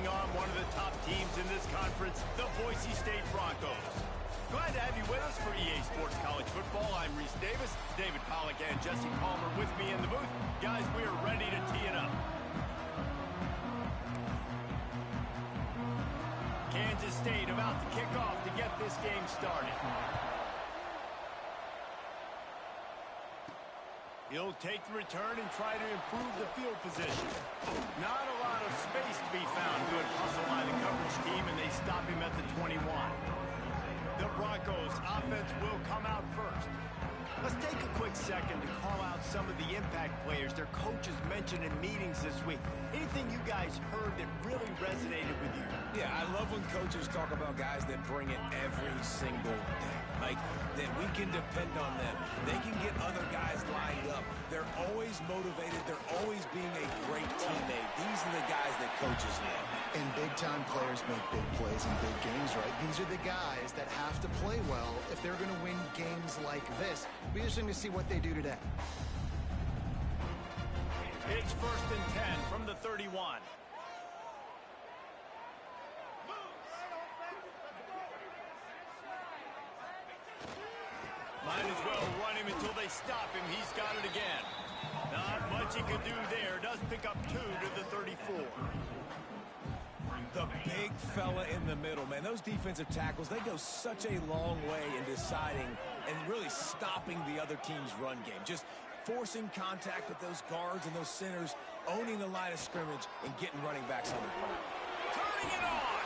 taking on one of the top teams in this conference, the Boise State Broncos. Glad to have you with us for EA Sports College Football. I'm Reese Davis, David Pollack and Jesse Palmer with me in the booth. Guys, we are ready to tee it up. Kansas State about to kick off to get this game started. He'll take the return and try to improve the field position. Not a lot of space to be found. Good hustle by the coverage team, and they stop him at the 21. The Broncos offense will come out first. Let's take a quick second to call out some of the impact players their coaches mentioned in meetings this week. Anything you guys heard that really resonated with you? Yeah, I love when coaches talk about guys that bring it every single day. Like, that we can depend on them. They can get other guys lined up. They're always motivated. They're always being a great teammate. These are the guys that coaches love. And big-time players make big plays in big games, right? These are the guys that have to play well if they're going to win games like this. It'll be interesting to see what they do today. It's 1st and 10 from the 31. Might as well run him until they stop him. He's got it again. Not much he could do there. Does pick up 2 to the 34. The big fella in the middle, man. Those defensive tackles, they go such a long way in deciding and really stopping the other team's run game. Just forcing contact with those guards and those centers, owning the line of scrimmage, and getting running backs on the ground. Turning it on!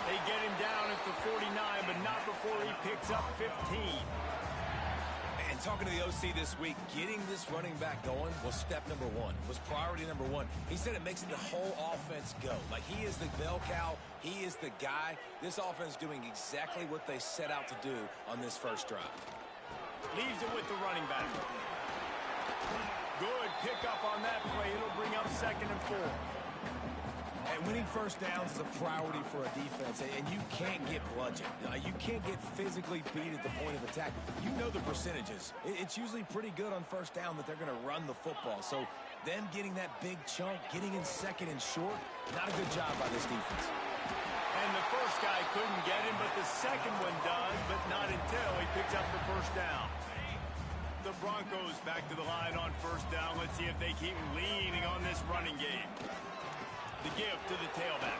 They get him down at the 49, but not before he picks up 15. And talking to the OC this week, getting this running back going was step number one, was priority number one. He said it makes the whole offense go. Like, he is the bell cow. He is the guy. This offense doing exactly what they set out to do on this first drive. Leaves it with the running back. Good pickup on that play. It'll bring up 2nd and 4. And winning first downs is a priority for a defense, and you can't get bludgeoned. You can't get physically beat at the point of attack. You know the percentages. It's usually pretty good on first down that they're going to run the football. So them getting that big chunk, getting in 2nd and short, not a good job by this defense. And the first guy couldn't get him, but the second one does, but not until he picks up the first down. The Broncos back to the line on first down. Let's see if they keep leaning on this running game. The give to the tailback.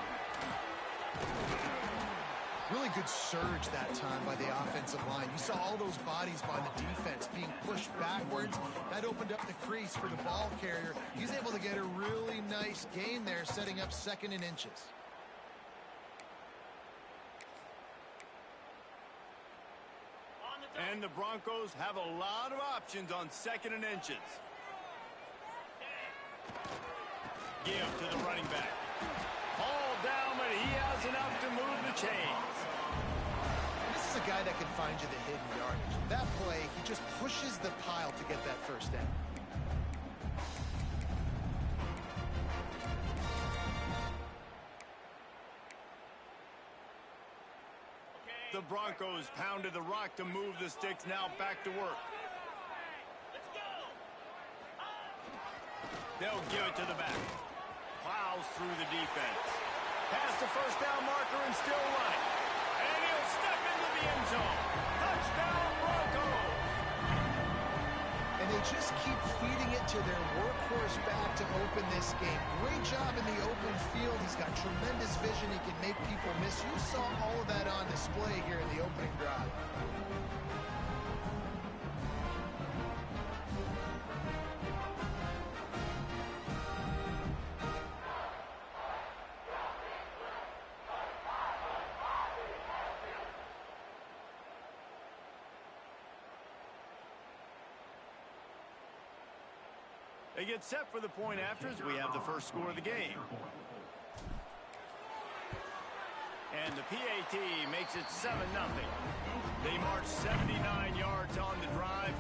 Really good surge that time by the offensive line. You saw all those bodies by the defense being pushed backwards. That opened up the crease for the ball carrier. He's able to get a really nice gain there, setting up 2nd and inches. And the Broncos have a lot of options on 2nd and inches. Give to the running back. All down, but he has enough to move the chains. This is a guy that can find you the hidden yardage. That play, he just pushes the pile to get that first down. The Broncos pounded the rock to move the sticks. Now back to work. They'll give it to the back. Plows through the defense. Past the first down marker and still running. And he'll step into the end zone. Touchdown, Broncos! And they just keep feeding it to their workhorse back to open this game. Great job in the open field. He's got tremendous vision. He can make people miss. You saw all of that on display here in the opening drive. They get set for the point afters. We have the first score of the game. And the PAT makes it 7-0. They marched 79 yards on the drive,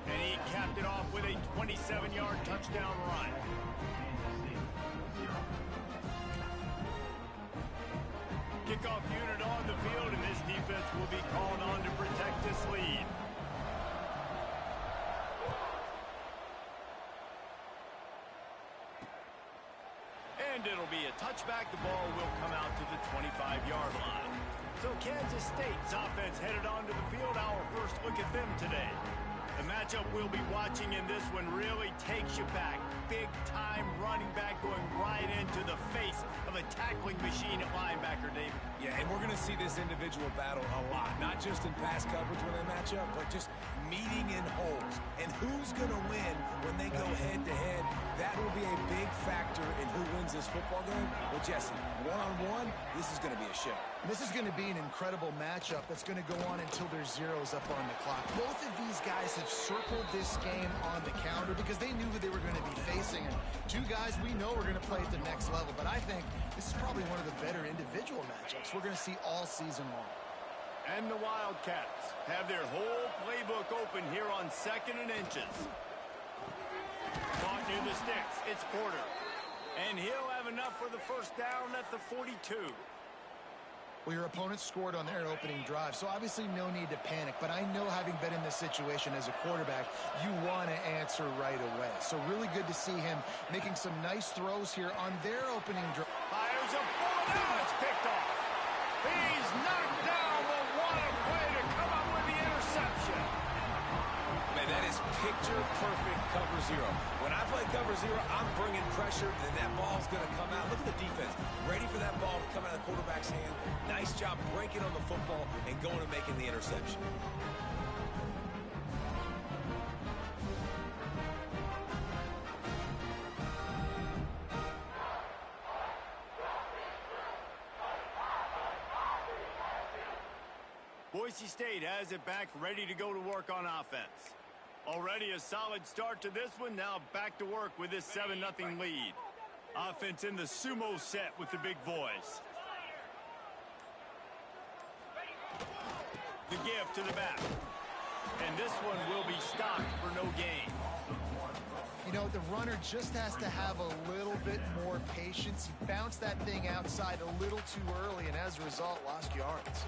and he capped it off with a 27-yard touchdown run. Kickoff unit on the field, and this defense will be called on to protect this lead. And it'll be a touchback. The ball will come out to the 25-yard line. So Kansas State's offense headed onto the field. Our first look at them today. The matchup we'll be watching in this one really takes you back. Big-time running back going right into the face of a tackling machine at linebacker, David. Yeah, and we're going to see this individual battle a lot. Not just in pass coverage when they match up, but just meeting in holes. And who's going to win when they go head-to-head? That will be a big factor in who wins this football game. Well, Jesse, one-on-one, this is going to be a show. This is going to be an incredible matchup that's going to go on until there's zeros up on the clock. Both of these guys have circled this game on the calendar because they knew who they were going to be facing. And two guys we know are going to play at the next level. But I think this is probably one of the better individual matchups we're going to see all season long. And the Wildcats have their whole playbook open here on 2nd and inches. Caught near the sticks. It's Porter. And he'll have enough for the first down at the 42. Well, your opponent scored on their opening drive, so obviously no need to panic. But I know, having been in this situation as a quarterback, you want to answer right away. So really good to see him making some nice throws here on their opening drive. Fires a bullet. Now it's picked off. He's knocked down, but what a play to come up with the interception. Man, that is picture-perfect cover zero. When I play cover zero, I'm bringing pressure, and that ball's going to come out. Look at the defense. Ready for that ball to come out of the quarterback's hand. Nice job breaking on the football and going and making the interception. Boise State has it back, ready to go to work on offense. Already a solid start to this one. Now back to work with this 7-0 lead. Offense in the sumo set with the big boys. The give to the back. And this one will be stopped for no gain. You know, the runner just has to have a little bit more patience. He bounced that thing outside a little too early, and as a result, lost yards.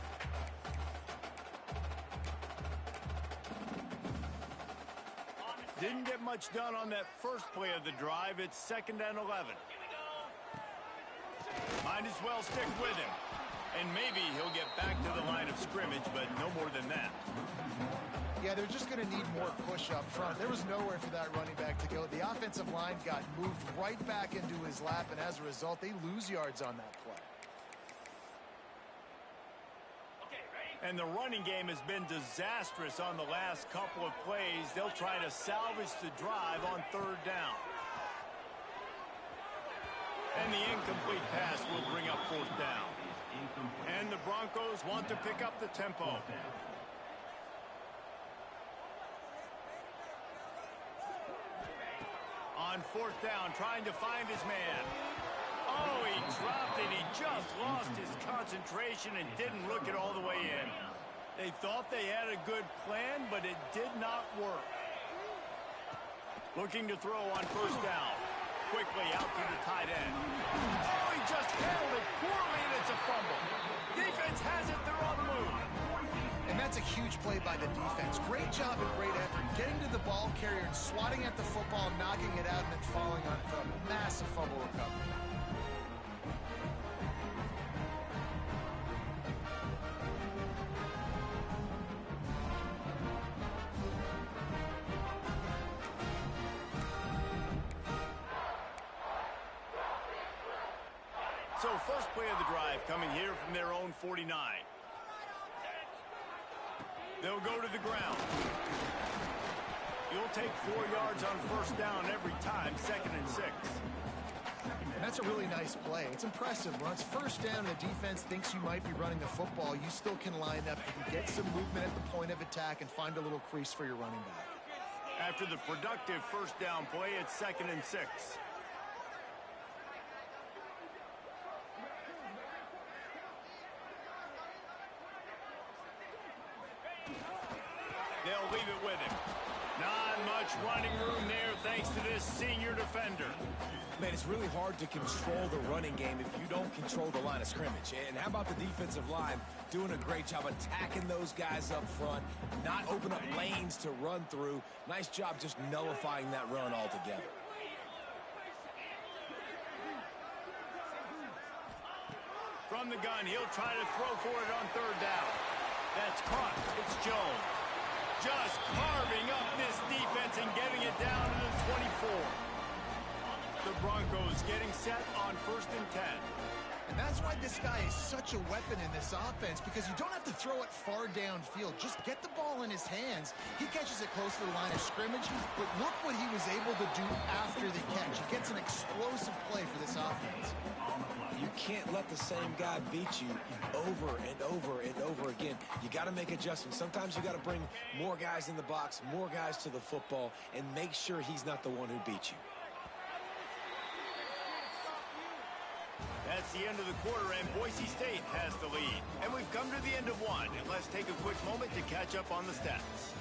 Didn't get much done on that first play of the drive. It's 2nd and 11. Might as well stick with him. And maybe he'll get back to the line of scrimmage, but no more than that. Yeah, they're just going to need more push up front. There was nowhere for that running back to go. The offensive line got moved right back into his lap, and as a result, they lose yards on that play. And the running game has been disastrous on the last couple of plays. They'll try to salvage the drive on 3rd down. And the incomplete pass will bring up 4th down. And the Broncos want to pick up the tempo. On 4th down, trying to find his man. Oh, he dropped it. He just lost his concentration and didn't look it all the way in. They thought they had a good plan, but it did not work. Looking to throw on 1st down. Quickly out to the tight end. Oh, he just handled it poorly, and it's a fumble. Defense has it. They're on the move. And that's a huge play by the defense. Great job and great effort. Getting to the ball carrier and swatting at the football, knocking it out, and then falling on a massive fumble recovery. So first play of the drive coming here from their own 49. They'll go to the ground. You'll take 4 yards on 1st down every time, 2nd and 6. And that's a really nice play. It's impressive. When it's 1st down and the defense thinks you might be running the football, you still can line up. You can get some movement at the point of attack and find a little crease for your running back. After the productive 1st down play, it's 2nd and 6. They'll leave it with him. Not much running room there thanks to this senior defender. Man, it's really hard to control the running game if you don't control the line of scrimmage. And how about the defensive line doing a great job attacking those guys up front, not open up lanes to run through. Nice job just nullifying that run altogether. From the gun, he'll try to throw for it on third down. That's caught. It's Jones. Just carving up this defense and getting it down to the 24. The Broncos getting set on 1st and 10. And that's why this guy is such a weapon in this offense, because you don't have to throw it far downfield. Just get the ball in his hands. He catches it close to the line of scrimmage, but look what he was able to do after the catch. He gets an explosive play for this offense. You can't let the same guy beat you over and over and over again. You got to make adjustments. Sometimes you got to bring more guys in the box, more guys to the football, and make sure he's not the one who beat you. That's the end of the quarter, and Boise State has the lead. And we've come to the end of one, and let's take a quick moment to catch up on the stats.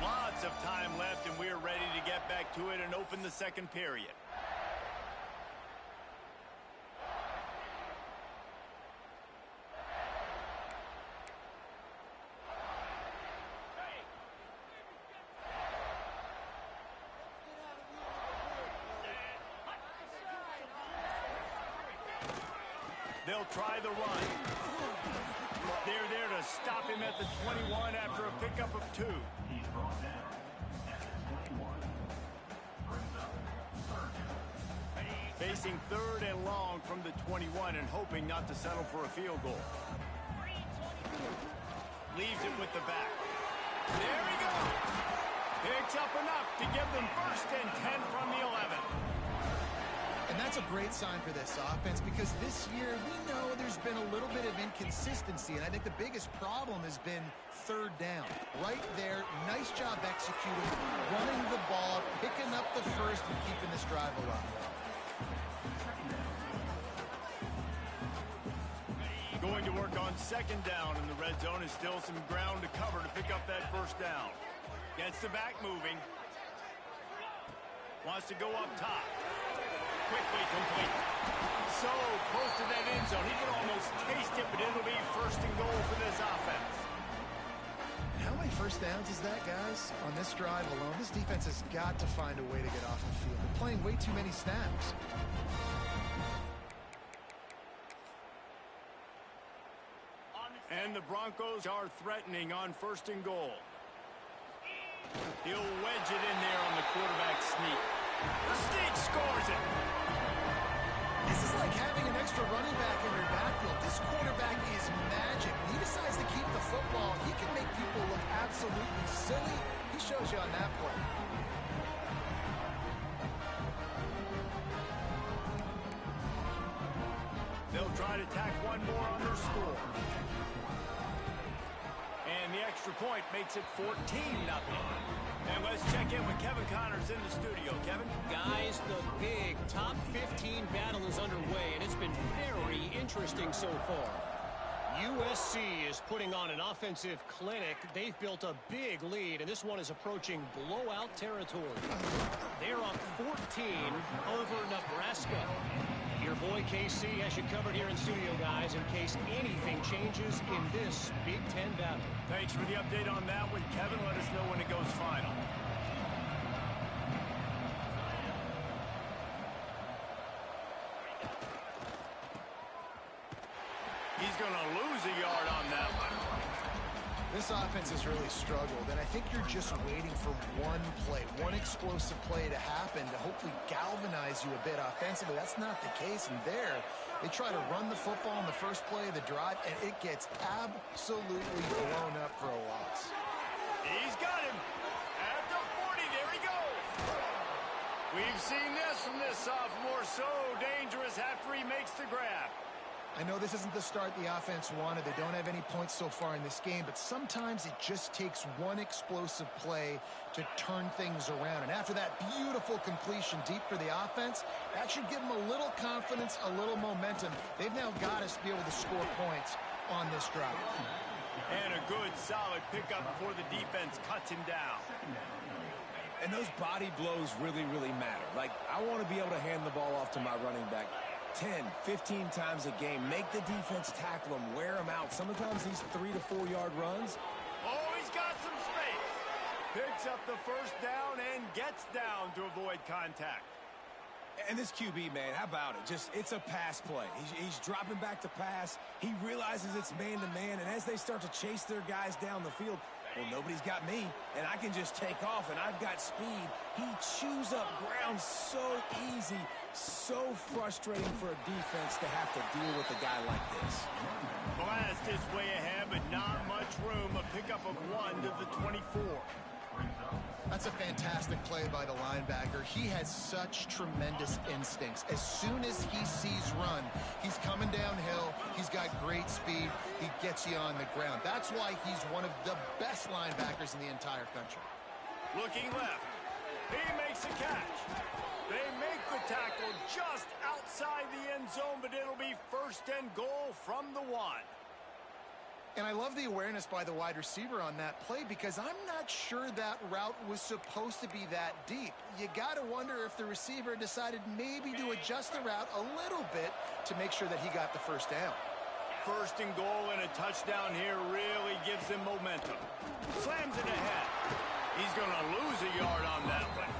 Lots of time left, and we're ready to get back to it and open the second period. They'll try the run. They're there to stop him at the 21 after a pickup of 2. Facing 3rd and long from the 21 and hoping not to settle for a field goal. Leaves it with the back. There he goes. Picks up enough to give them 1st and 10 from the 11. And that's a great sign for this offense, because this year we know there's been a little bit of inconsistency, and I think the biggest problem has been 3rd down. Right there, nice job executing, running the ball, picking up the 1st, and keeping this drive alive. Going to work on 2nd down, and the red zone is still some ground to cover to pick up that 1st down. Gets the back moving. Wants to go up top. Quickly complete. So close to that end zone. He can almost taste it, but it'll be 1st and goal for this offense. How many 1st downs is that, guys? On this drive alone, this defense has got to find a way to get off the field. They're playing way too many snaps. And the Broncos are threatening on 1st and goal. He'll wedge it in there on the quarterback sneak. The sneak scores it. This is like having an extra running back in your backfield. This quarterback is magic. When he decides to keep the football, he can make people look absolutely silly. He shows you on that play. They'll try to tack one more on their score. And the extra point makes it 14-0. And let's check in with Kevin Connors in the studio. Kevin? Guys, the big top 15 battle is underway, and it's been very interesting so far. USC is putting on an offensive clinic. They've built a big lead, and this one is approaching blowout territory. They're up 14 over Nebraska. Your boy KC has you covered here in studio, guys, in case anything changes in this Big Ten battle. Thanks for the update on that one, Kevin. Let us know when it goes final. He's going to lose a yard on that one. This offense has really struggled, and I think you're just waiting for one play, one explosive play to happen to hopefully galvanize you a bit offensively. That's not the case, and there they try to run the football in the first play of the drive, and it gets absolutely blown up for a loss. He's got him. At the 40, there he goes. We've seen this from this sophomore, so dangerous after he makes the grab. I know this isn't the start the offense wanted. They don't have any points so far in this game, but sometimes it just takes one explosive play to turn things around. And after that beautiful completion deep for the offense, that should give them a little confidence, a little momentum. They've now got to be able to score points on this drive. And a good, solid pickup before the defense cuts him down. And those body blows really, really matter. Like, I want to be able to hand the ball off to my running back 10, 15 times a game. Make the defense tackle him, wear him out. Sometimes these 3 to 4 yard runs. Oh, he's got some space. Picks up the first down and gets down to avoid contact. And this QB, man, how about it? It's a pass play. He's dropping back to pass. He realizes it's man-to-man, and as they start to chase their guys down the field, well, nobody's got me, and I can just take off, and I've got speed. He chews up ground so easy, so frustrating for a defense to have to deal with a guy like this. Blast is way ahead, but not much room. A pickup of 1 to the 24. That's a fantastic play by the linebacker. He has such tremendous instincts. As soon as he sees run, he's coming downhill. He's got great speed. He gets you on the ground. That's why he's one of the best linebackers in the entire country. Looking left. He makes a catch. They make the tackle just outside the end zone, but it'll be 1st and goal from the 1. And I love the awareness by the wide receiver on that play because I'm not sure that route was supposed to be that deep. You got to wonder if the receiver decided maybe to adjust the route a little bit to make sure that he got the first down. 1st and goal and a touchdown here really gives them momentum. Slams it ahead. He's going to lose a yard on that one.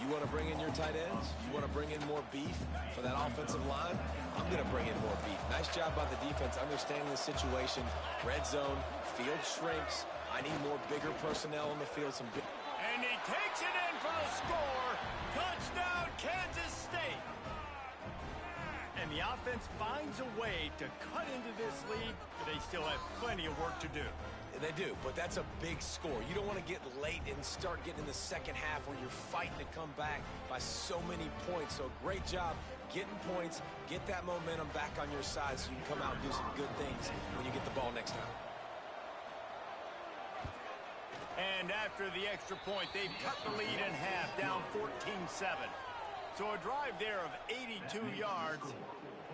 You want to bring in your tight ends? You want to bring in more beef for that offensive line? I'm going to bring in more beef. Nice job by the defense understanding the situation. Red zone, field shrinks. I need more bigger personnel on the field. And he takes it in for the score. Touchdown, Kansas State. And the offense finds a way to cut into this lead, but they still have plenty of work to do. They do, but that's a big score. You don't want to get late and start getting in the second half where you're fighting to come back by so many points. So great job getting points, get that momentum back on your side so you can come out and do some good things when you get the ball next time. And after the extra point, they've cut the lead in half, down 14-7. So a drive there of 82 yards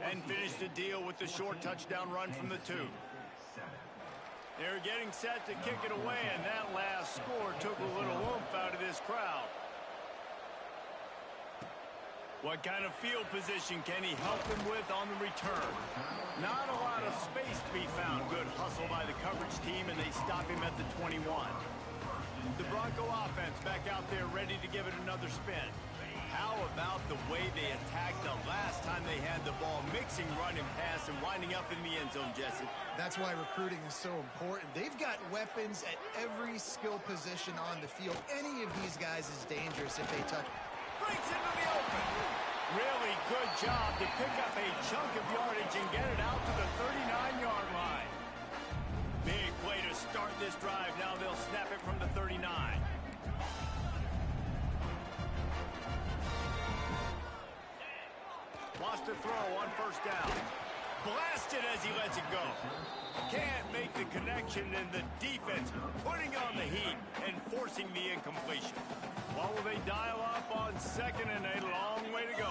and finished the deal with the short touchdown run from the 2. They're getting set to kick it away, and that last score took a little oomph out of this crowd. What kind of field position can he help them with on the return? Not a lot of space to be found. Good hustle by the coverage team, and they stop him at the 21. The Bronco offense back out there ready to give it another spin. How about the way they attacked the last time they had the ball, mixing run and pass and winding up in the end zone, Jesse? That's why recruiting is so important. They've got weapons at every skill position on the field. Any of these guys is dangerous if they touch. Breaks into the open. Really good job to pick up a chunk of yardage and get it out to the 39-yard line. Big play to start this drive. Now they'll snap it from the 39. Wants to throw on 1st down. Blasted as he lets it go. Can't make the connection, and the defense putting on the heat and forcing the incompletion. What will they dial up on 2nd and a long way to go?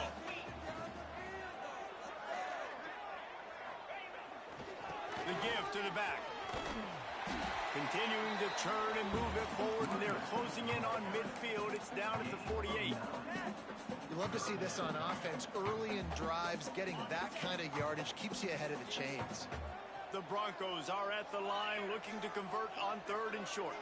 The give to the back. Continuing to churn and move it forward, and they're closing in on midfield. It's down at the 48. You love to see this on offense. Early in drives, getting that kind of yardage keeps you ahead of the chains. The Broncos are at the line looking to convert on 3rd and short.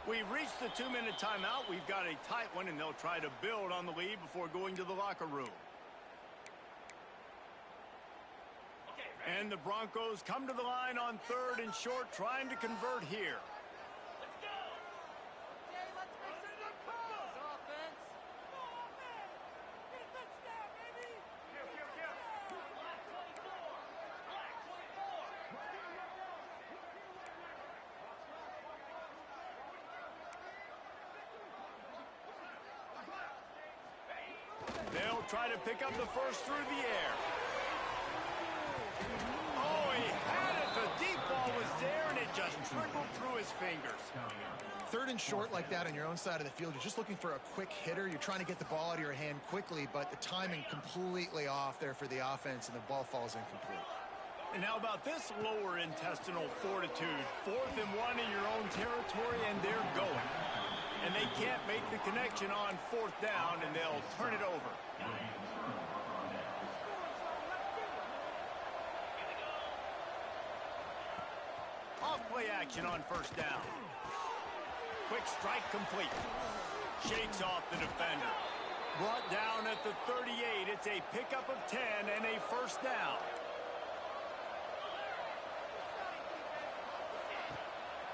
We've reached the 2-minute timeout. We've got a tight one, and they'll try to build on the lead before going to the locker room. And the Broncos come to the line on 3rd and short, trying to convert here. Let's go! Okay, let's make some good calls, offense. Go, offense! Get a touchdown, baby! Black 24! Black 24! They'll try to pick up the first through the air. Oh, he had it. The deep ball was there, and it just trickled through his fingers. 3rd and short like that on your own side of the field, you're just looking for a quick hitter. You're trying to get the ball out of your hand quickly, but the timing completely off there for the offense, and the ball falls incomplete. And how about this lower intestinal fortitude? 4th and 1 in your own territory, and they're going. And they can't make the connection on 4th down, and they'll turn it over. Off-play action on 1st down. Quick strike complete. Shakes off the defender. Brought down at the 38. It's a pickup of 10 and a 1st down.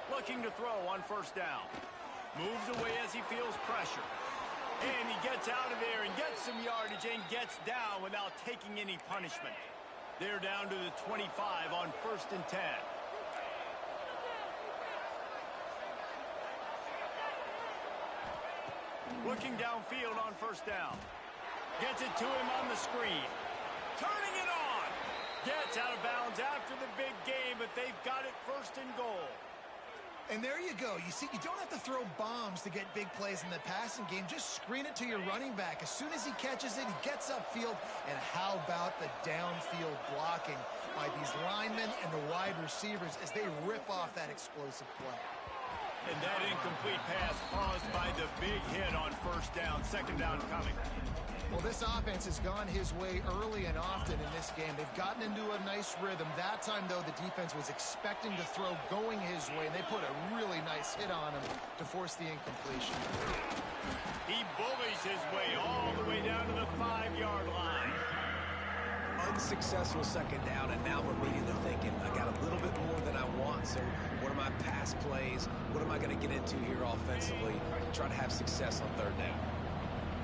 Looking to throw on 1st down. Moves away as he feels pressure. And he gets out of there and gets some yardage and gets down without taking any punishment. They're down to the 25 on 1st and 10. Looking downfield on 1st down. Gets it to him on the screen. Turning it on. Gets out of bounds after the big game, but they've got it 1st and goal. And there you go. You see, you don't have to throw bombs to get big plays in the passing game. Just screen it to your running back. As soon as he catches it, he gets upfield. And how about the downfield blocking by these linemen and the wide receivers as they rip off that explosive play. And that incomplete pass caused by the big hit on 1st down. 2nd down coming. Well, this offense has gone his way early and often in this game. They've gotten into a nice rhythm. That time, though, the defense was expecting to throw going his way, and they put a really nice hit on him to force the incompletion. He bullies his way all the way down to the 5-yard line. Unsuccessful 2nd down, and now we're immediately thinking, I got a little bit more than I want, so what are my pass plays? What am I going to get into here offensively to try to have success on 3rd down?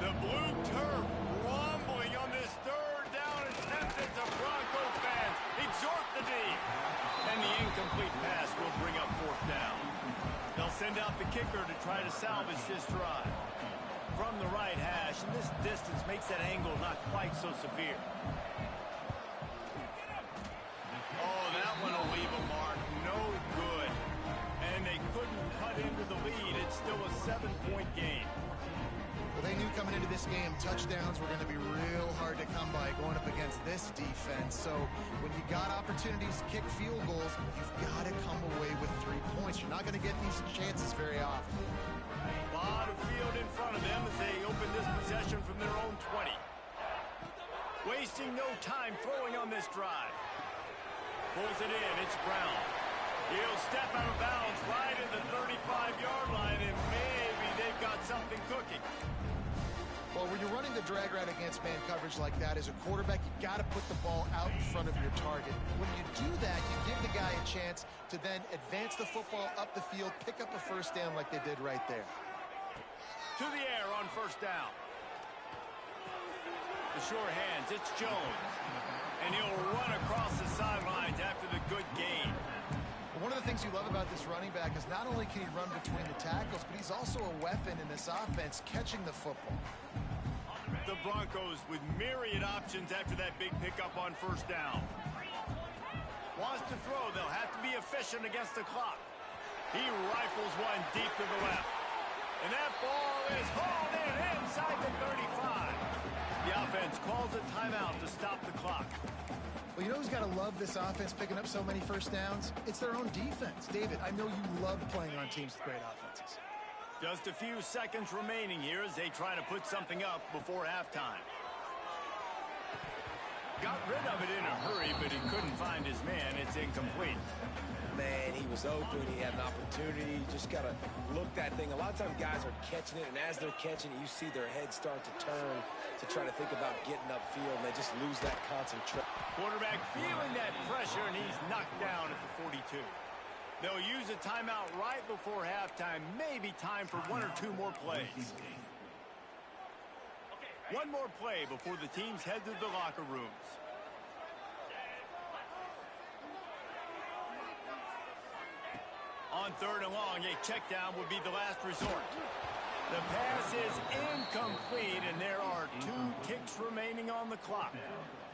The blue turf rumbling on this 3rd down attempt as the Bronco fans exhort the D. And the incomplete pass will bring up 4th down. They'll send out the kicker to try to salvage this drive. From the right hash, and this distance makes that angle not quite so severe. Oh, that one will leave a mark. No good. And they couldn't cut into the lead. It's still a 7-point game. Well, they knew coming into this game, touchdowns were going to be real hard to come by going up against this defense. So when you got opportunities to kick field goals, you've got to come away with 3 points. You're not going to get these chances very often. A lot of field in front of them as they open this possession from their own 20. Wasting no time throwing on this drive. Pulls it in. It's Brown. He'll step out of bounds right at the 35-yard line, and maybe they've got something cooking. Well, when you're running the drag route against man coverage like that, as a quarterback, you got to put the ball out in front of your target. When you do that, you give the guy a chance to then advance the football up the field, pick up a 1st down like they did right there. To the air on 1st down. The short hands, it's Jones. And he'll run across the sidelines after the good gain. One of the things you love about this running back is not only can he run between the tackles, but he's also a weapon in this offense catching the football. The Broncos with myriad options after that big pickup on 1st down. Wants to throw, they'll have to be efficient against the clock. He rifles one deep to the left. And that ball is hauled in inside the 35. The offense calls a timeout to stop the clock. Well, you know who's got to love this offense picking up so many 1st downs? It's their own defense. David, I know you love playing on teams with great offenses. Just a few seconds remaining here as they try to put something up before halftime. Got rid of it in a hurry, but he couldn't find his man. It's incomplete. Man, he was open. He had an opportunity. You just got to look that thing. A lot of times guys are catching it, and as they're catching it, you see their heads start to turn to try to think about getting upfield, and they just lose that concentration. Quarterback feeling that pressure, and he's knocked down at the 42. They'll use a timeout right before halftime. Maybe time for 1 or 2 more plays. One more play before the teams head to the locker rooms. On 3rd and long, a check down would be the last resort. The pass is incomplete, and there are 2 ticks remaining on the clock.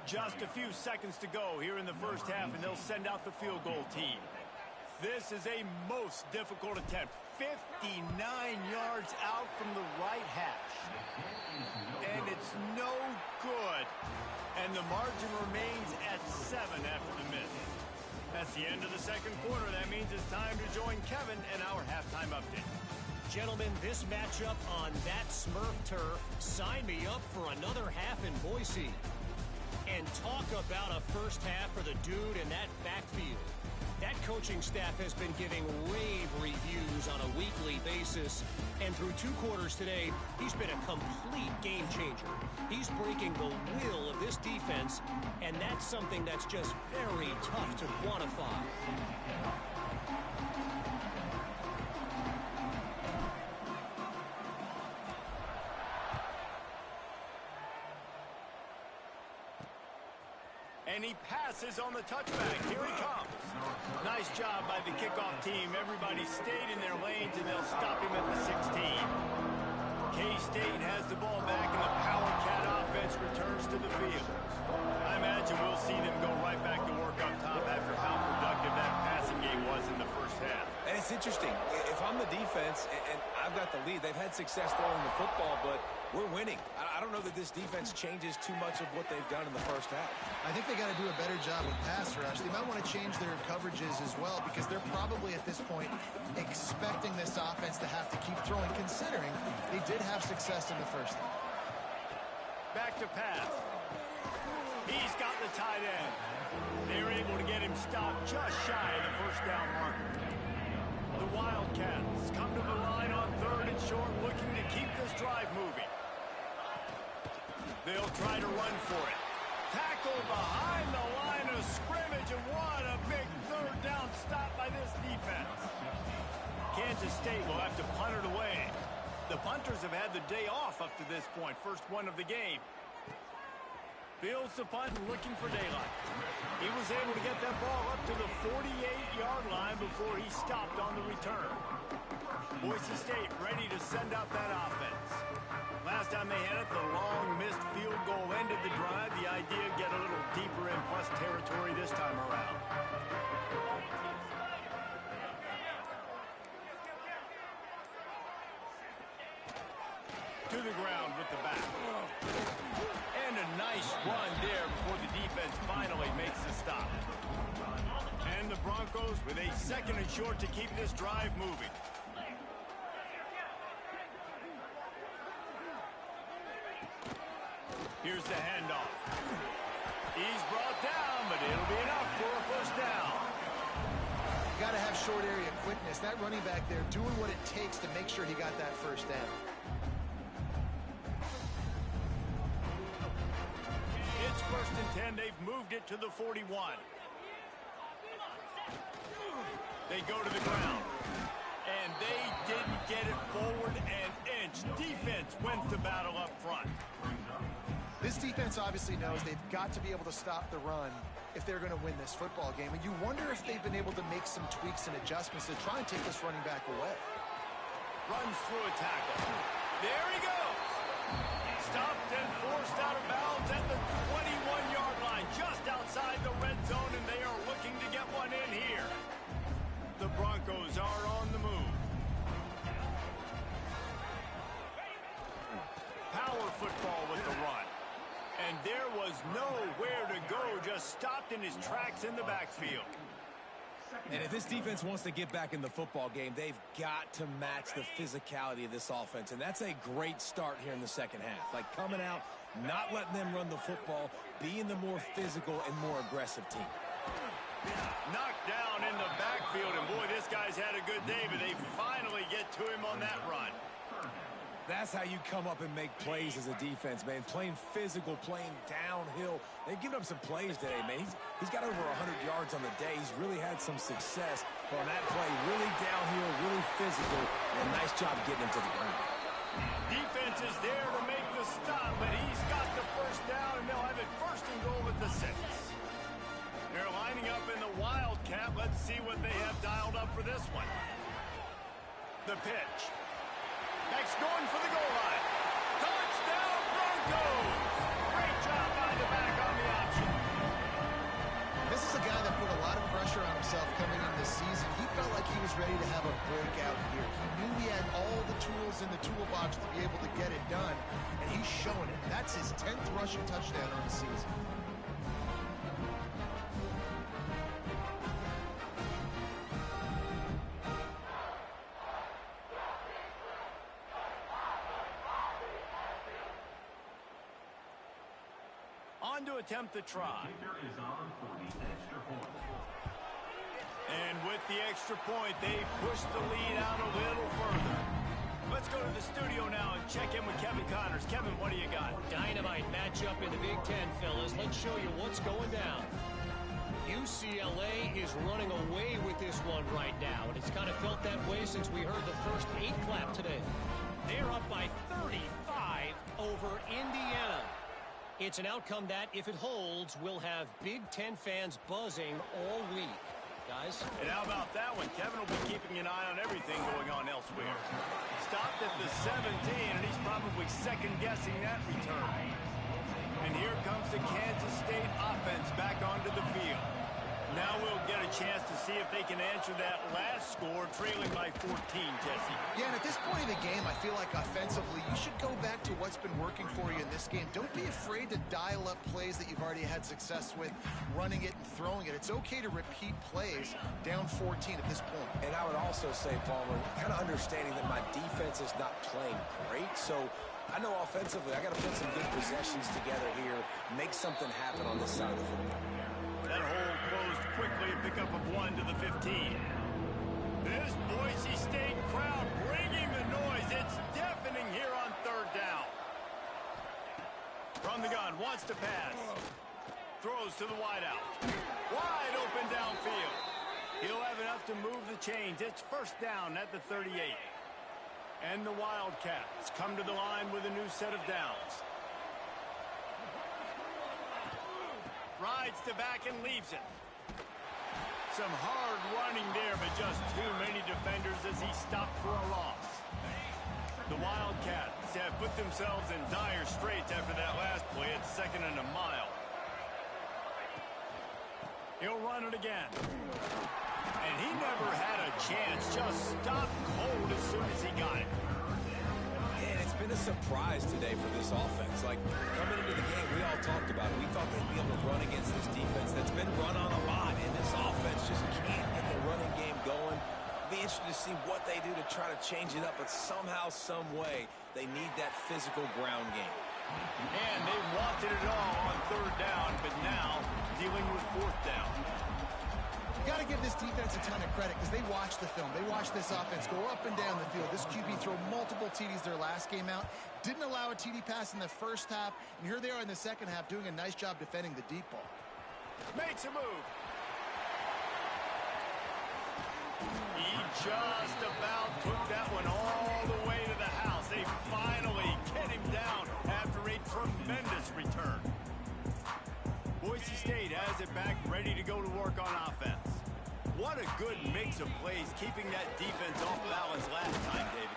Just a few seconds to go here in the 1st half, and they'll send out the field goal team. This is a most difficult attempt. 59 yards out from the right hash. And it's no good. And the margin remains at 7 after the miss. That's the end of the second quarter. That means it's time to join Kevin in our halftime update. Gentlemen, this matchup on that Smurf turf, sign me up for another half in Boise. And talk about a first half for the dude in that backfield. That coaching staff has been giving rave reviews on a weekly basis. And through 2 quarters today, he's been a complete game changer. He's breaking the will of this defense, and that's something that's just very tough to quantify. And he passes on the touchback. Here he comes. Nice job by the kickoff team. Everybody stayed in their lanes, and they'll stop him at the 16. K-State has the ball back, and the Power Cat offense returns to the field. I imagine we'll see them go right back to work up top after how productive that passing game was in the first half. And it's interesting. If I'm the defense and I've got the lead, they've had success throwing the football, but we're winning. I don't know that this defense changes too much of what they've done in the first half. I think they got to do a better job with pass rush. They might want to change their coverages as well, because they're probably at this point expecting this offense to have to keep throwing, considering they did have success in the first half. Back to pass. He's got the tight end. They're able to get him stopped just shy of the first down marker. The Wildcats come to the line on 3rd and short, looking to keep this drive moving. They'll try to run for it. Tackle behind the line of scrimmage, and what a big 3rd down stop by this defense. Kansas State will have to punt it away. The punters have had the day off up to this point, first one of the game. Fields the punt and looking for daylight. He was able to get that ball up to the 48-yard line before he stopped on the return. Boise State ready to send out that offense. Last time they had it, the long missed field goal ended the drive. The idea, get a little deeper in plus territory this time around. To the ground with the back. And a nice run there before the defense finally makes the stop. And the Broncos with a 2nd and short to keep this drive moving. Here's the handoff. He's brought down, but it'll be enough for a first down. Got to have short area quickness. That running back there doing what it takes to make sure he got that first down. It's 1st and 10. They've moved it to the 41. They go to the ground. And they didn't get it forward an inch. Defense wins the battle up front. This defense obviously knows they've got to be able to stop the run if they're going to win this football game. And you wonder if they've been able to make some tweaks and adjustments to try and take this running back away. Runs through a tackle. There he goes. Stopped and forced out of bounds at the 21-yard line, just outside the red zone, and they are looking to get one in here. The Broncos are on the move. Power football with the run. And there was nowhere to go, just stopped in his tracks in the backfield. And if this defense wants to get back in the football game, they've got to match the physicality of this offense. And that's a great start here in the second half. Like coming out, not letting them run the football, being the more physical and more aggressive team. Knocked down in the backfield, and boy, this guy's had a good day, but they finally get to him on that run. That's how you come up and make plays as a defense, man. Playing physical, playing downhill. They've given up some plays today, man. He's got over 100 yards on the day. He's really had some success on that play. Really downhill, really physical, and a nice job getting him to the ground. Defense is there to make the stop, but he's got the first down, and they'll have it 1st and goal at the 6. They're lining up in the Wildcat. Let's see what they have dialed up for this one. The pitch. Next going for the goal line. Touchdown Broncos! Great job by the back on the option. This is a guy that put a lot of pressure on himself coming in this season. He That's his 10th rushing touchdown on the season. On to attempt the try. And with the extra point, they push the lead out a little further. Let's go to the studio now and check in with Kevin Connors. Kevin, what do you got? Dynamite matchup in the Big Ten, fellas. Let's show you what's going down. UCLA is running away with this one right now, and it's kind of felt that way since we heard the first 8 clap today. They're up by 35 over Indiana. It's an outcome that, if it holds, will have Big Ten fans buzzing all week. Guys? And how about that one? Kevin will be keeping an eye on everything going on elsewhere. Stopped at the 17, and he's probably second-guessing that return. And here comes the Kansas State offense back onto the field. Now we'll get a chance to see if they can answer that last score, trailing by 14, Jesse. Yeah, and at this point in the game, I feel like offensively, you should go back to what's been working for you in this game. Don't be afraid to dial up plays that you've already had success with, running it and throwing it. It's okay to repeat plays down 14 at this point. And I would also say, Palmer, kind of understanding that my defense is not playing great, so I know offensively I got to put some good possessions together here, make something happen on this side of the football. That hole closed quickly, a pickup of 1 to the 15. This Boise State crowd bringing the noise. It's deafening here on third down. From the gun, wants to pass. Throws to the wideout. Wide open downfield. He'll have enough to move the chains. It's first down at the 38. And the Wildcats come to the line with a new set of downs. Rides the back and leaves it. Some hard running there, but just too many defenders as he stopped for a loss. The Wildcats have put themselves in dire straits after that last play. It's 2nd and a mile. He'll run it again. And he never had a chance. Just stopped cold as soon as he got it. And it's been a surprise today for this offense. Like, coming into the game, we all talked about it. We thought they'd be able to run against this defense that's been run on a lot, and this offense just can't get the running game going. Be interested to see what they do to try to change it up, but somehow, some way, they need that physical ground game. And they wanted it all on third down, but now dealing with fourth down. You got to give this defense a ton of credit because they watched the film. They watched this offense go up and down the field. This QB throw multiple TDs their last game out. Didn't allow a TD pass in the first half. And here they are in the second half doing a nice job defending the deep ball. Makes a move. He just about took that one all the way to the house. They finally get him down after a tremendous return. Boise State has it back, ready to go to work on offense. What a good mix of plays, keeping that defense off balance last time, David.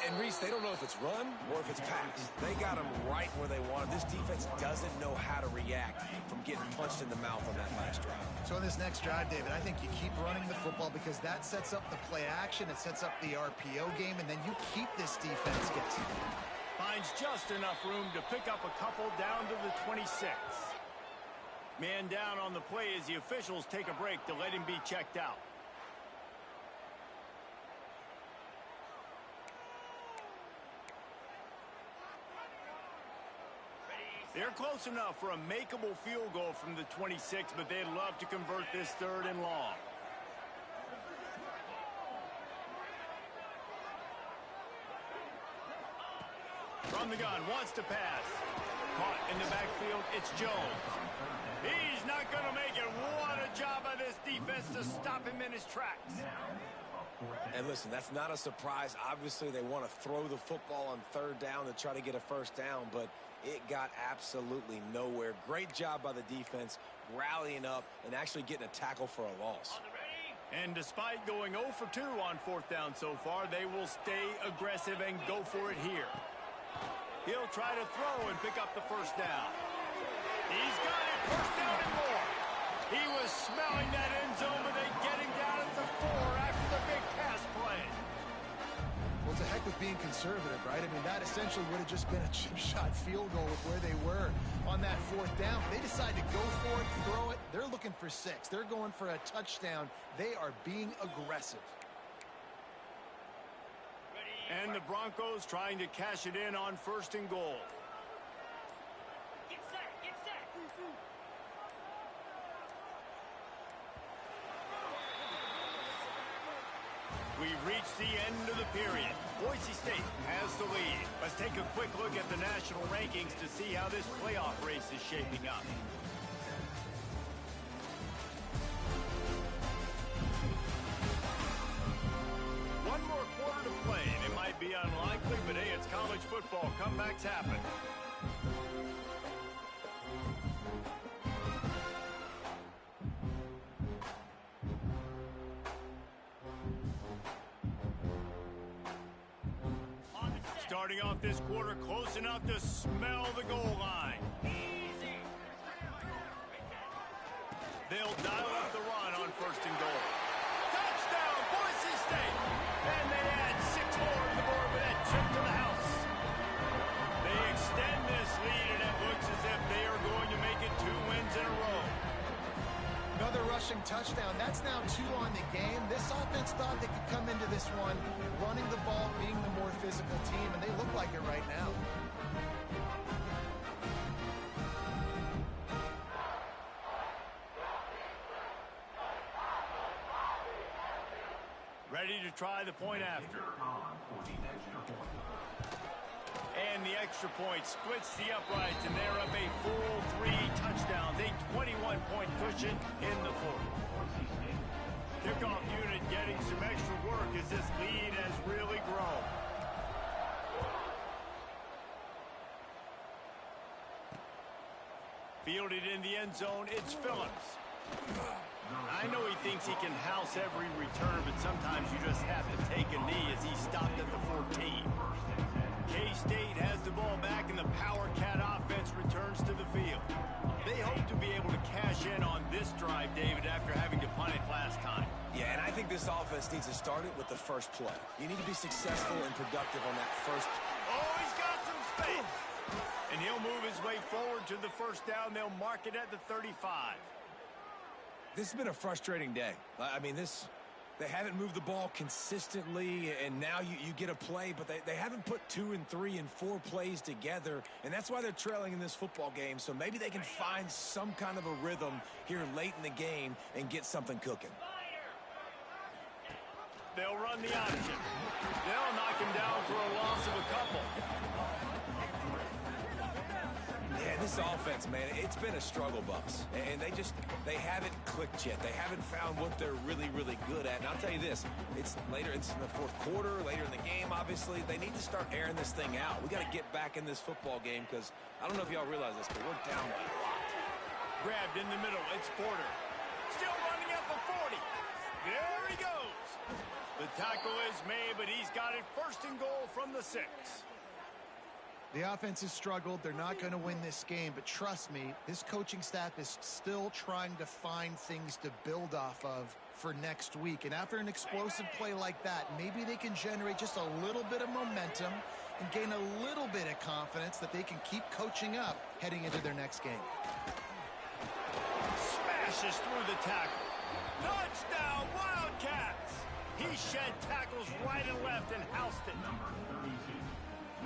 And Reese, they don't know if it's run or if it's pass. They got them right where they want them. This defense doesn't know how to react from getting punched in the mouth on that last drive. So in this next drive, David, I think you keep running the football because that sets up the play action. It sets up the RPO game, and then you keep this defense guessing. Finds just enough room to pick up a couple down to the 26. Man down on the play as the officials take a break to let him be checked out. They're close enough for a makeable field goal from the 26, but they'd love to convert this 3rd and long. From the gun, wants to pass. Caught in the backfield, it's Jones. He's not going to make it. What a job by this defense to stop him in his tracks. And listen, that's not a surprise. Obviously, they want to throw the football on 3rd down to try to get a first down, but it got absolutely nowhere. Great job by the defense, rallying up and actually getting a tackle for a loss. And despite going 0 for 2 on 4th down so far, they will stay aggressive and go for it here. He'll try to throw and pick up the first down. He's got it, first down and more. He was smelling that end zone, but they get him down at the 4 after the big pass play. Well, it's a heck of being conservative, right? I mean, that essentially would have just been a chip shot field goal with where they were on that 4th down. They decide to go for it, throw it. They're looking for 6. They're going for a touchdown. They are being aggressive. And the Broncos trying to cash it in on 1st and goal. Get set, get set. We've reached the end of the period. Boise State has the lead. Let's take a quick look at the national rankings to see how this playoff race is shaping up. One more quarter to play, and it might be unlikely, but hey, it's college football. Comebacks happen. Starting off this quarter close enough to smell the goal line. They'll dial up the run on 1st and goal. Touchdown, Boise State! And they add 6 more to the board with that chip to the house. They extend this lead, and it looks as if they are going to make it 2 wins in a row. Another rushing touchdown. That's now 2 on the game. This offense thought they could come into this one running the ball, being the more physical team, and they look like it right now. Ready to try the point after. And the extra point splits the uprights, and they're up a full 3 touchdowns, a 21-point cushion in the 4th. Kickoff unit getting some extra work as this lead has really grown. Fielded in the end zone, it's Phillips. I know he thinks he can house every return, but sometimes you just have to take a knee as he stopped at the 14. K-State has the ball back, and the Power Cat offense returns to the field. They hope to be able to cash in on this drive, David, after having to punt it last time. Yeah, and I think this offense needs to start it with the first play. You need to be successful and productive on that first. Oh, he's got some space. And he'll move his way forward to the 1st down. They'll mark it at the 35. This has been a frustrating day. I mean, they haven't moved the ball consistently, and now you get a play, but they haven't put 2 and 3 and 4 plays together, and that's why they're trailing in this football game. So maybe they can find some kind of a rhythm here late in the game and get something cooking. They'll run the option. They'll knock him down for a loss of a couple. Yeah, this offense, man, it's been a struggle bus. And they haven't clicked yet. They haven't found what they're really, really good at. And I'll tell you this, it's in the 4th quarter, later in the game, obviously. They need to start airing this thing out. We got to get back in this football game because I don't know if y'all realize this, but we're down by a lot. Grabbed in the middle, it's Porter. Still running at the 40. There he goes. The tackle is made, but he's got it 1st and goal from the 6. The offense has struggled. They're not going to win this game, but trust me, this coaching staff is still trying to find things to build off of for next week. And after an explosive play like that, maybe they can generate just a little bit of momentum and gain a little bit of confidence that they can keep coaching up heading into their next game. Smashes through the tackle. Touchdown, Wildcats! He shed tackles right and left and housed it.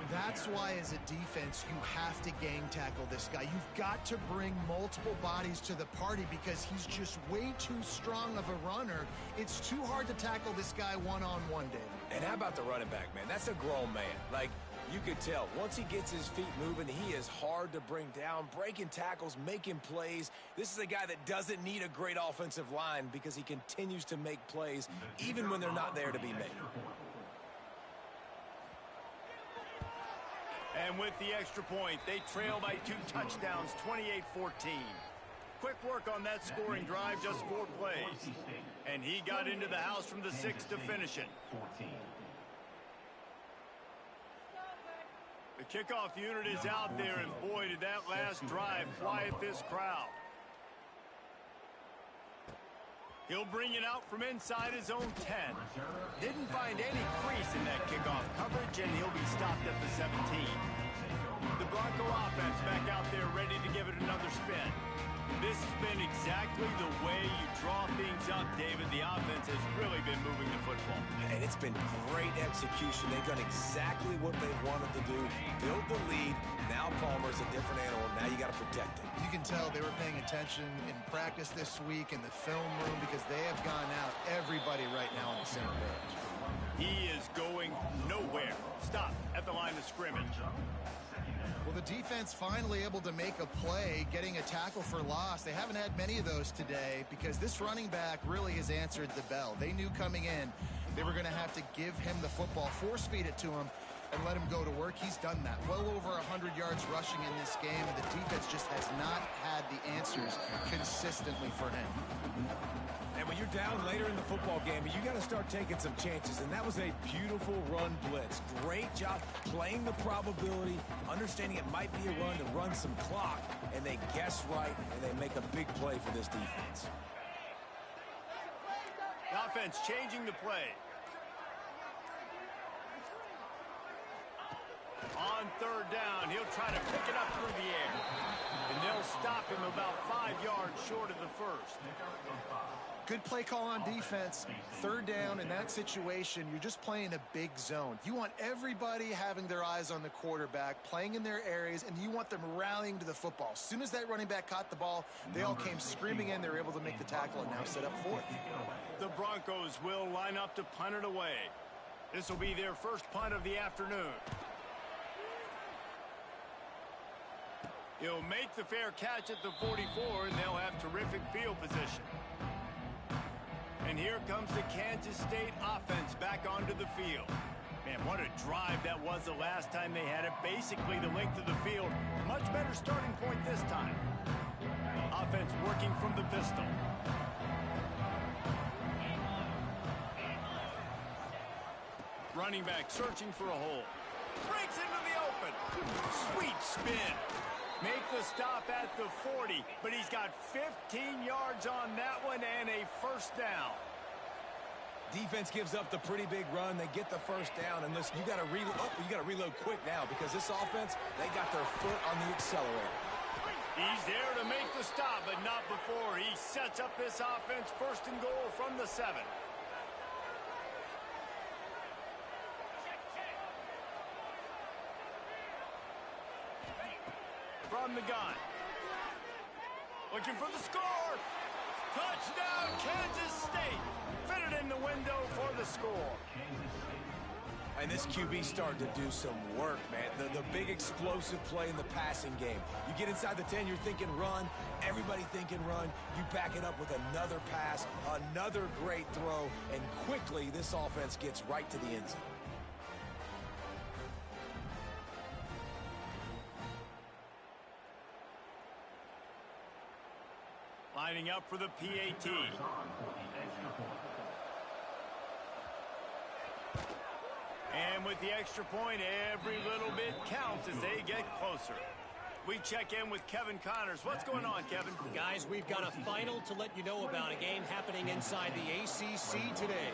That's why, as a defense, you have to gang tackle this guy. You've got to bring multiple bodies to the party because he's just way too strong of a runner. It's too hard to tackle this guy one-on-one, David. And how about the running back, man? That's a grown man. Like, you could tell, once he gets his feet moving, he is hard to bring down, breaking tackles, making plays. This is a guy that doesn't need a great offensive line because he continues to make plays even when they're not there to be made. And with the extra point, they trail by 2 touchdowns, 28-14. Quick work on that scoring drive, just 4 plays. And he got into the house from the 6 to finish it. The kickoff unit is out there, and boy, did that last drive quiet this crowd. He'll bring it out from inside his own 10. Didn't find any crease in that kickoff coverage, and he'll be stopped at the 17. The Bronco offense back out there ready to give it another spin. This has been exactly the way you draw things up, David. The offense has really been moving the football. And it's been great execution. They've done exactly what they wanted to do. Build the lead. Now Palmer's a different animal. Now you got to protect him. You can tell they were paying attention in practice this week in the film room because they have gone out everybody right now on the same page. He is going nowhere. Stop at the line of scrimmage. Well, the defense finally able to make a play, getting a tackle for loss. They haven't had many of those today because this running back really has answered the bell. They knew coming in they were going to have to give him the football, force feed it to him, and let him go to work. He's done that. Well over 100 yards rushing in this game, and the defense just has not had the answers consistently for him. And when you're down later in the football game, you got to start taking some chances, and that was a beautiful run blitz. Great job playing the probability, understanding it might be a run to run some clock, and they guess right, and they make a big play for this defense. The offense changing the play. On third down, he'll try to pick it up through the air. And they'll stop him about 5 yards short of the first. Good play call on defense. Third down in that situation, you're just playing a big zone. You want everybody having their eyes on the quarterback, playing in their areas, and you want them rallying to the football. As soon as that running back caught the ball, they all came screaming in. They were able to make the tackle and now set up fourth. The Broncos will line up to punt it away. This will be their first punt of the afternoon. He'll make the fair catch at the 44, and they'll have terrific field position. And here comes the Kansas State offense back onto the field. Man, what a drive that was the last time they had it. Basically the length of the field. Much better starting point this time. Offense working from the pistol. Running back searching for a hole. Breaks into the open. Sweet spin. Make the stop at the 40, but he's got 15 yards on that one and a first down. Defense gives up the pretty big run. They get the first down, and listen, you got to reload quick now because this offense, they got their foot on the accelerator. He's there to make the stop, but not before. He sets up this offense first and goal from the 7. From the gun. Looking for the score. Touchdown, Kansas State. Fitted in the window for the score. And this QB starting to do some work, man. The big explosive play in the passing game. You get inside the 10, you're thinking run. Everybody thinking run. You back it up with another pass, another great throw, and quickly this offense gets right to the end zone. Lining up for the PAT. And with the extra point, every little bit counts as they get closer. We check in with Kevin Connors. What's going on, Kevin? Guys, we've got a final to let you know about, a game happening inside the ACC today.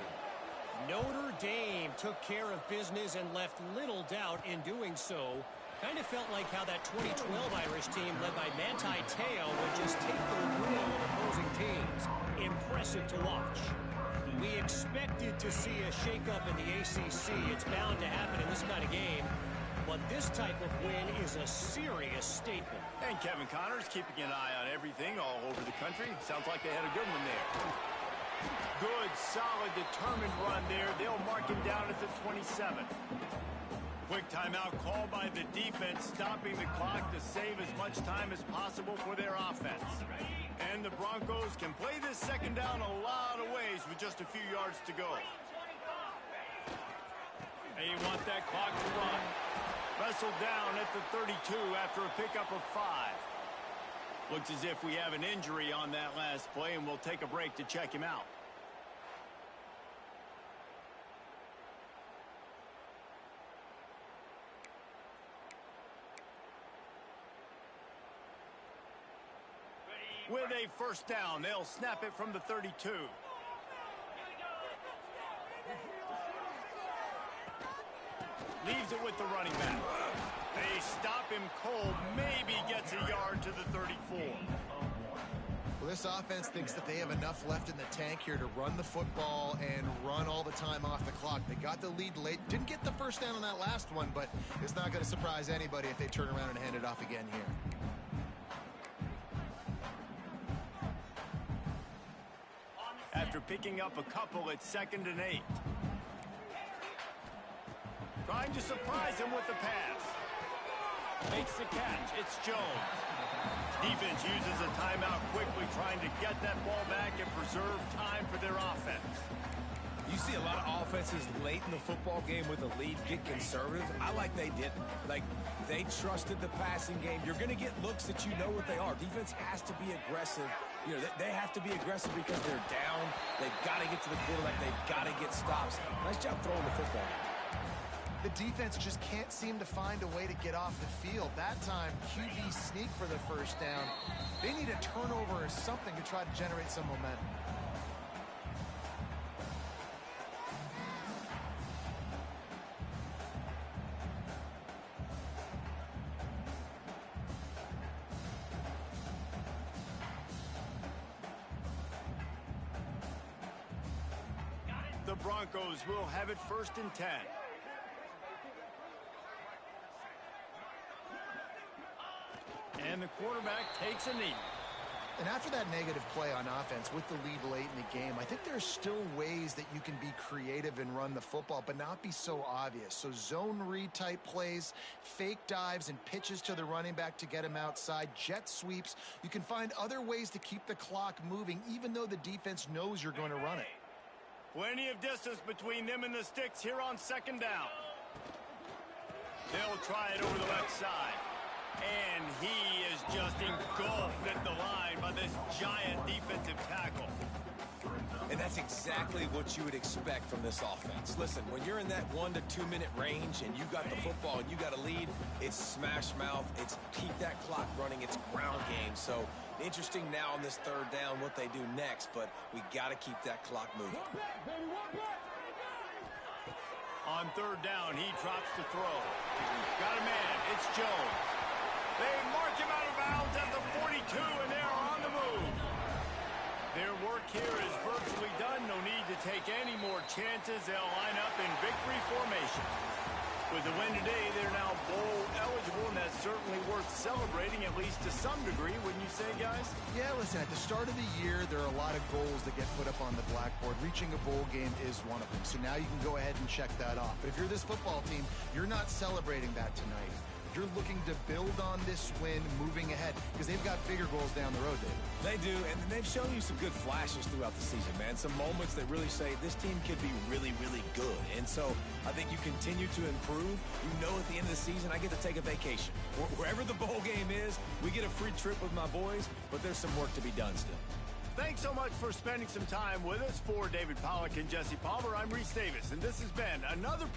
Notre Dame took care of business and left little doubt in doing so. Kind of felt like how that 2012 Irish team led by Manti Te'o would just take the will of opposing teams. Impressive to watch. We expected to see a shakeup in the ACC. It's bound to happen in this kind of game. But this type of win is a serious statement. And Kevin Connors keeping an eye on everything all over the country. Sounds like they had a good one there. Good, solid, determined run there. They'll mark him down at the 27. Quick timeout called by the defense, stopping the clock to save as much time as possible for their offense. And the Broncos can play this second down a lot of ways with just a few yards to go. They want that clock to run. Wrestled down at the 32 after a pickup of 5. Looks as if we have an injury on that last play, and we'll take a break to check him out. With a first down, they'll snap it from the 32. Leaves it with the running back. They stop him cold. Maybe gets a yard to the 34. Well, this offense thinks that they have enough left in the tank here to run the football and run all the time off the clock. They got the lead late. Didn't get the first down on that last one, but it's not going to surprise anybody if they turn around and hand it off again here. After picking up a couple, it's 2nd and 8. Trying to surprise him with the pass. Makes the catch. It's Jones. Defense uses a timeout quickly, trying to get that ball back and preserve time for their offense. You see a lot of offenses late in the football game with a lead get conservative. I like they didn't. Like, they trusted the passing game. You're going to get looks that you know what they are. Defense has to be aggressive. You know, they have to be aggressive because they're down. They've got to get to the quarterback. They've got to get stops. Nice job throwing the football. The defense just can't seem to find a way to get off the field. That time, QB sneak for the first down. They need a turnover or something to try to generate some momentum. The Broncos will have it 1st and 10. And the quarterback takes a knee. And after that negative play on offense with the lead late in the game, I think there's still ways that you can be creative and run the football, but not be so obvious. So zone read type plays, fake dives and pitches to the running back to get him outside, jet sweeps. You can find other ways to keep the clock moving, even though the defense knows you're going to run it. Plenty of distance between them and the sticks here on 2nd down. They'll try it over the left side. And he is just engulfed at the line by this giant defensive tackle. And that's exactly what you would expect from this offense. Listen, when you're in that 1 to 2 minute range and you got the football and you got a lead, it's smash mouth, it's keep that clock running, it's ground game. So interesting now on this 3rd down what they do next, but we got to keep that clock moving. On 3rd down, he drops to throw. Got a man, it's Jones. They mark him out of bounds at the 42, and they're on the move. Their work here is virtually done. No need to take any more chances. They'll line up in victory formation. With the win today, they're now bowl eligible, and that's certainly worth celebrating, at least to some degree, wouldn't you say, guys? Yeah, listen, at the start of the year, there are a lot of goals that get put up on the blackboard. Reaching a bowl game is one of them. So now you can go ahead and check that off. But if you're this football team, you're not celebrating that tonight. You're looking to build on this win moving ahead because they've got bigger goals down the road, David. They do, and they've shown you some good flashes throughout the season, man. Some moments that really say this team could be really, really good. And so I think you continue to improve. You know at the end of the season, I get to take a vacation. Wherever the bowl game is, we get a free trip with my boys, but there's some work to be done still. Thanks so much for spending some time with us. For David Pollack and Jesse Palmer, I'm Reese Davis, and this has been another